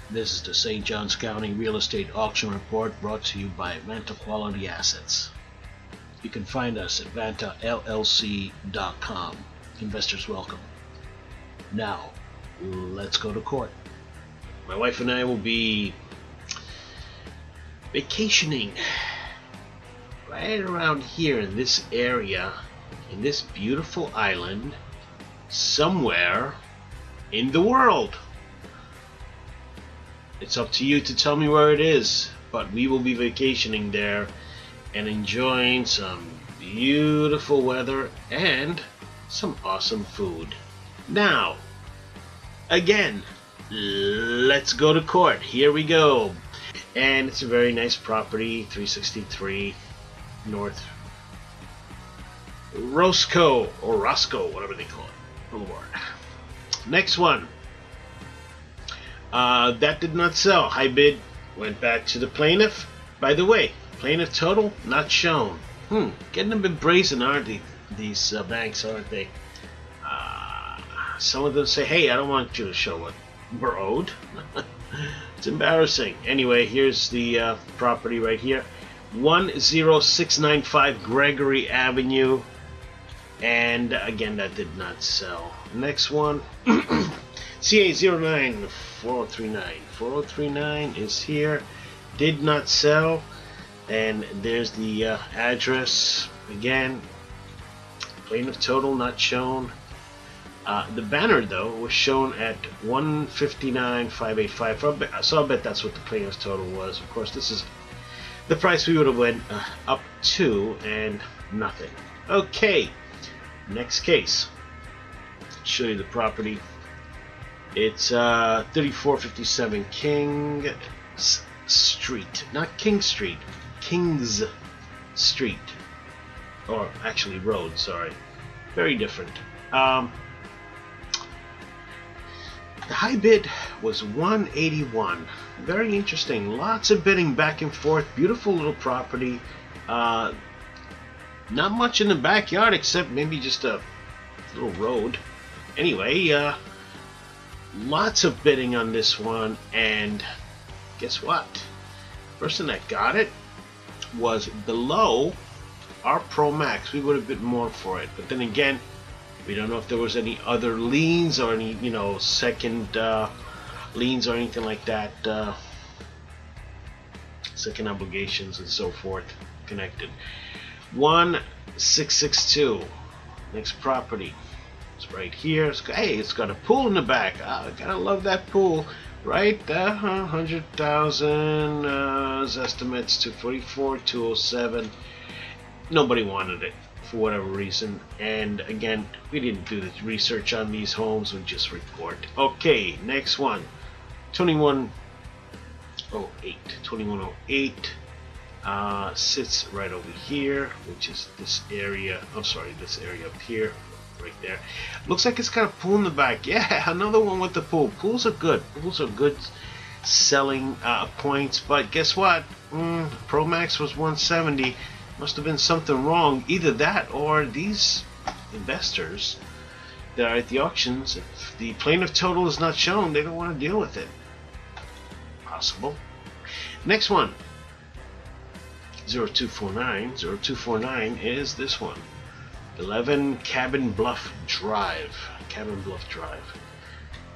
This is the St. Johns County Real Estate Auction Report brought to you by Vanta Quality Assets. You can find us at vantallc.com. Investors welcome. Now, let's go to court. My wife and I will be vacationing right around here in this area, in this beautiful island, somewhere in the world. It's up to you to tell me where it is, but we will be vacationing there and enjoying some beautiful weather and some awesome food. Now, again, let's go to court. Here we go. And it's a very nice property, 363 North Roscoe, or Roscoe, whatever they call it. Boulevard. Next one. That did not sell. High bid went back to the plaintiff. By the way, plaintiff total not shown. Getting a bit brazen, aren't these banks, aren't they? Some of them say, hey, I don't want you to show what we're owed. It's embarrassing. Anyway, here's the property right here. 10695 Gregory Avenue. And again, that did not sell. Next one. CA094039. 4039 is here. Did not sell. And there's the address. Again, plaintiff total not shown. The banner, though, was shown at 159,585. So I bet that's what the plaintiff's total was. Of course, this is the price we would have went up to, and nothing. Okay, next case. Show you the property. It's 3457 King Street, not King Street, Kings Street, or actually Road. Sorry, very different. The high bid was 181. Very interesting. Lots of bidding back and forth. Beautiful little property. Not much in the backyard except maybe just a little road. Anyway, lots of bidding on this one, and guess what? The person that got it was below our Pro Max. We would have bid more for it, but then again, we don't know if there was any other liens or any, second liens or anything like that, second obligations and so forth connected. 1662. Next property. It's right here. Hey, it's got a pool in the back. I gotta love that pool, right? 100,000 estimates. 244, 207. Nobody wanted it for whatever reason, and again, we didn't do the research on these homes. We just report. Okay, next one. 2108 sits right over here, which is this area. I'm sorry, this area up here, right there. Looks like it's got a pool in the back. Yeah, another one with the pool. Pools are good. Pools are good selling points, but guess what? Pro Max was 170. Must have been something wrong. Either that or these investors that are at the auctions, if the plaintiff total is not shown, they don't want to deal with it. Possible. Next one. 0249. 0249 is this one. 11 Cabin Bluff Drive. Cabin Bluff Drive.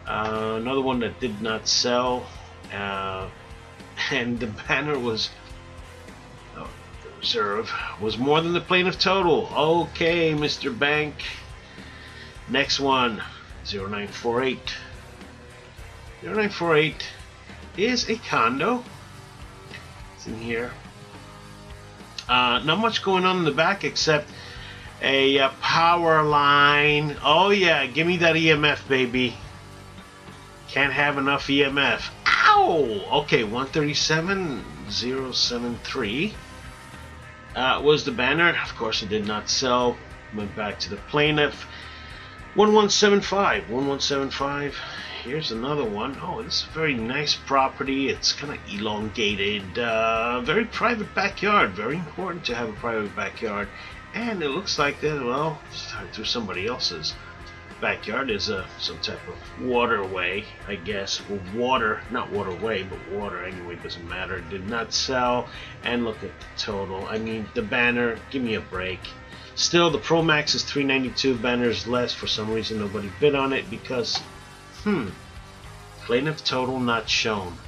Another one that did not sell. And the banner was... reserve was more than the plaintiff total. Okay, Mr. Bank. Next one, 0948. 0948 is a condo. It's in here. Not much going on in the back except a power line. Oh yeah, give me that EMF, baby. Can't have enough EMF. Ow! Okay, 137073. Was the banner. Of course, it did not sell. Went back to the plaintiff. 1175. 1175. Here's another one. Oh, this is a very nice property. It's kind of elongated. Very private backyard. Very important to have a private backyard. And it looks like that, well, through somebody else's. backyard is some type of waterway, I guess. Well, water, not waterway, but water anyway, doesn't matter. Did not sell. And look at the total. I mean, the banner, give me a break. Still, the Pro Max is $392. Banner is less. For some reason, nobody bid on it because, plaintiff total not shown.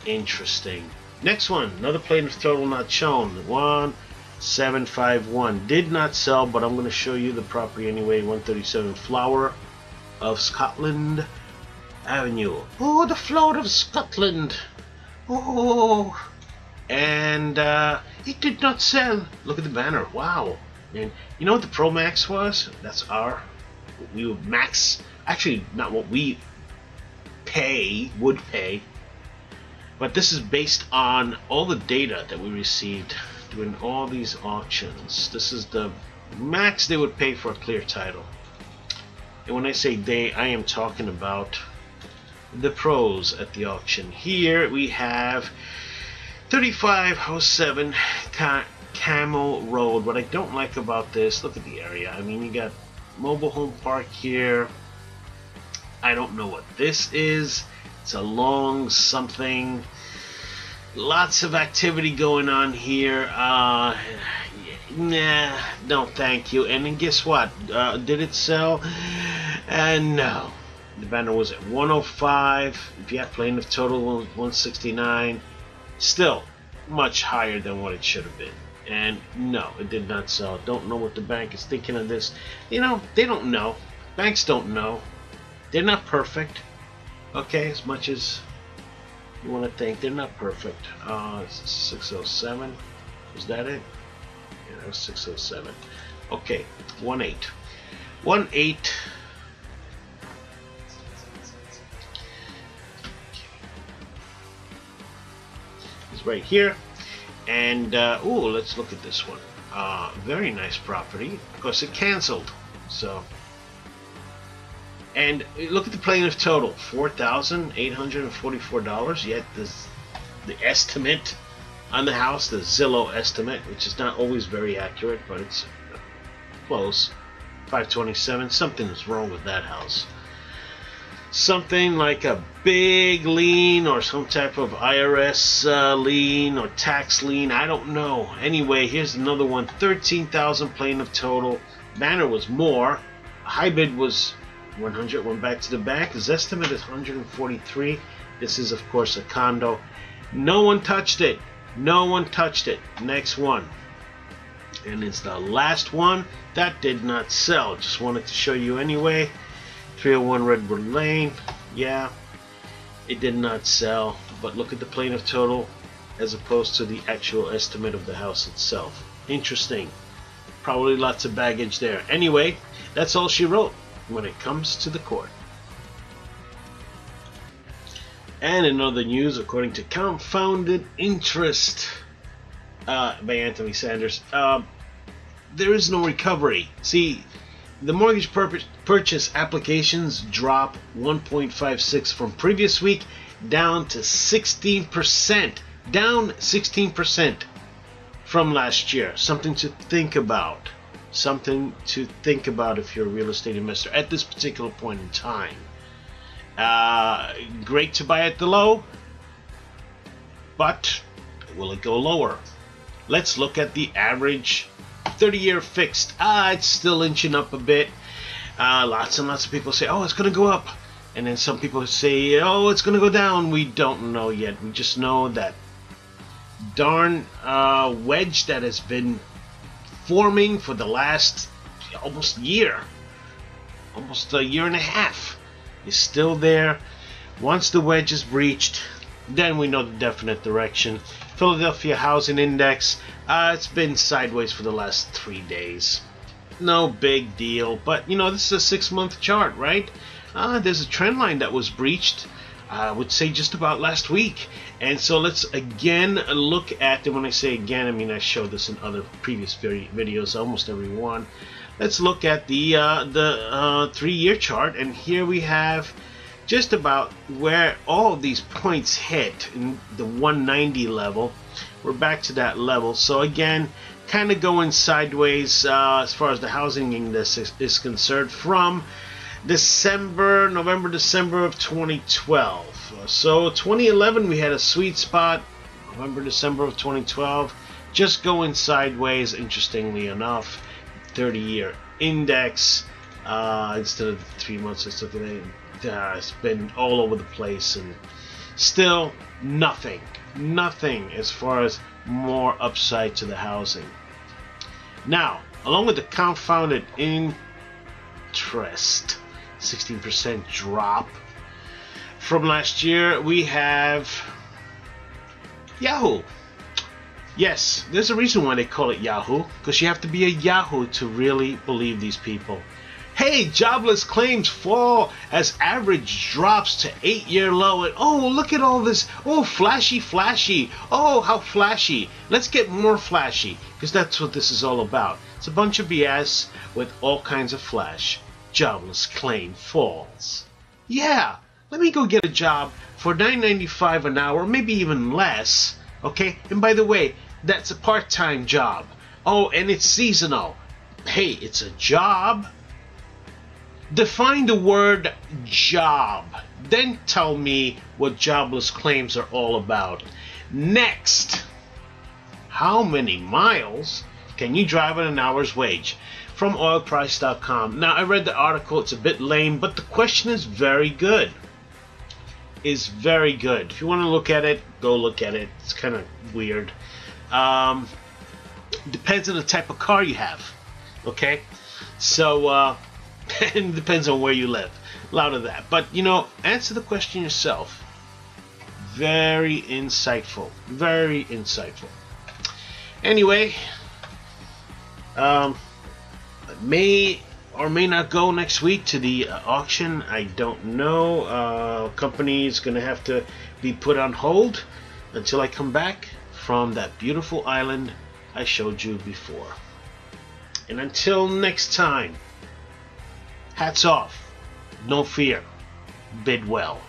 Interesting. Next one, another plaintiff total not shown. 1751 did not sell, but I'm going to show you the property anyway. 137 Flower of Scotland Avenue. Oh, the flower of Scotland. Oh, and it did not sell. Look at the banner. Wow. And you know what the Pro Max was? That's what we would max. Actually, not what we would pay. But this is based on all the data that we received doing all these auctions. This is the max they would pay for a clear title. And when I say they, I am talking about the pros at the auction. Here we have 3507 Camel Road. What I don't like about this, look at the area. I mean, you got mobile home park here. I don't know what this is. It's a long something. Lots of activity going on here. Nah, no thank you. And then guess what? Did it sell? No. The banner was at 105. If you have plaintiff total 169. Still much higher than what it should have been. And no, it did not sell. Don't know what the bank is thinking of this. You know, they don't know. Banks don't know. They're not perfect. Okay, as much as you want to think, they're not perfect. 607. Was that it? Yeah, that was 607. Okay, 18. 18. It's right here. And ooh, let's look at this one. Very nice property. Of course, it canceled. So. And look at the plaintiff total, $4,844. Yet the estimate on the house, the Zillow estimate, which is not always very accurate, but it's close, $527. Something is wrong with that house. Something like a big lien or some type of IRS lien or tax lien. I don't know. Anyway, here's another one, 13,000 plaintiff total. Banner was more. High bid was 100, went back to the bank. His estimate is 143. This is, of course, a condo. No one touched it. No one touched it. Next one. And it's the last one. That did not sell. Just wanted to show you anyway. 301 Redwood Lane. Yeah, it did not sell. But look at the plaintiff total as opposed to the actual estimate of the house itself. Interesting. Probably lots of baggage there. Anyway, that's all she wrote when it comes to the court. And in other news, according to Compounded Interest by Anthony Sanders, there is no recovery. See, the mortgage purchase applications drop 1.56 from previous week down to 16%. Down 16% from last year. Something to think about. Something to think about if you're a real estate investor at this particular point in time. Great to buy at the low, but will it go lower? Let's look at the average 30-year fixed. It's still inching up a bit. Lots and lots of people say, oh, it's going to go up. And then some people say, oh, it's going to go down. We don't know yet. We just know that darn wedge that has been forming for the last almost year, almost a year and a half, is still there. Once the wedge is breached, then we know the definite direction. Philadelphia Housing Index, it's been sideways for the last 3 days. No big deal, but you know, this is a 6-month chart, right? There's a trend line that was breached, I would say just about last week. And so let's again look at, and when I say again, I mean I showed this in other previous videos, almost every one. Let's look at the 3-year chart, and here we have just about where all of these points hit in the 190 level. We're back to that level. So again, kind of going sideways as far as the housing index is concerned from November, December of 2012. So 2011 we had a sweet spot. November, December of 2012, just going sideways. Interestingly enough, 30-year index instead of 3 months. It's been all over the place, and still nothing as far as more upside to the housing. Now, along with the confounded interest, 16% drop from last year, we have Yahoo. Yes, there's a reason why they call it Yahoo, because you have to be a Yahoo to really believe these people. Hey, jobless claims fall as average drops to 8-year low. And oh, look at all this. Oh, flashy. Oh, how flashy. Let's get more flashy, because that's what this is all about. It's a bunch of BS with all kinds of flash. Jobless claim falls. Yeah, let me go get a job for $9.95 an hour, maybe even less. Okay, and by the way, that's a part-time job. Oh, and it's seasonal. Hey, it's a job. Define the word job. Then tell me what jobless claims are all about. Next, how many miles can you drive at an hour's wage? From oilprice.com. Now, I read the article. It's a bit lame, but the question is very good. Is very good. If you want to look at it, go look at it. It's kind of weird. Depends on the type of car you have. Okay? So, it depends on where you live. A lot of that. But, you know, answer the question yourself. Very insightful. Very insightful. Anyway, may or may not go next week to the auction. I don't know. Company is going to have to be put on hold until I come back from that beautiful island I showed you before. And until next time, hats off. No fear. Bid well.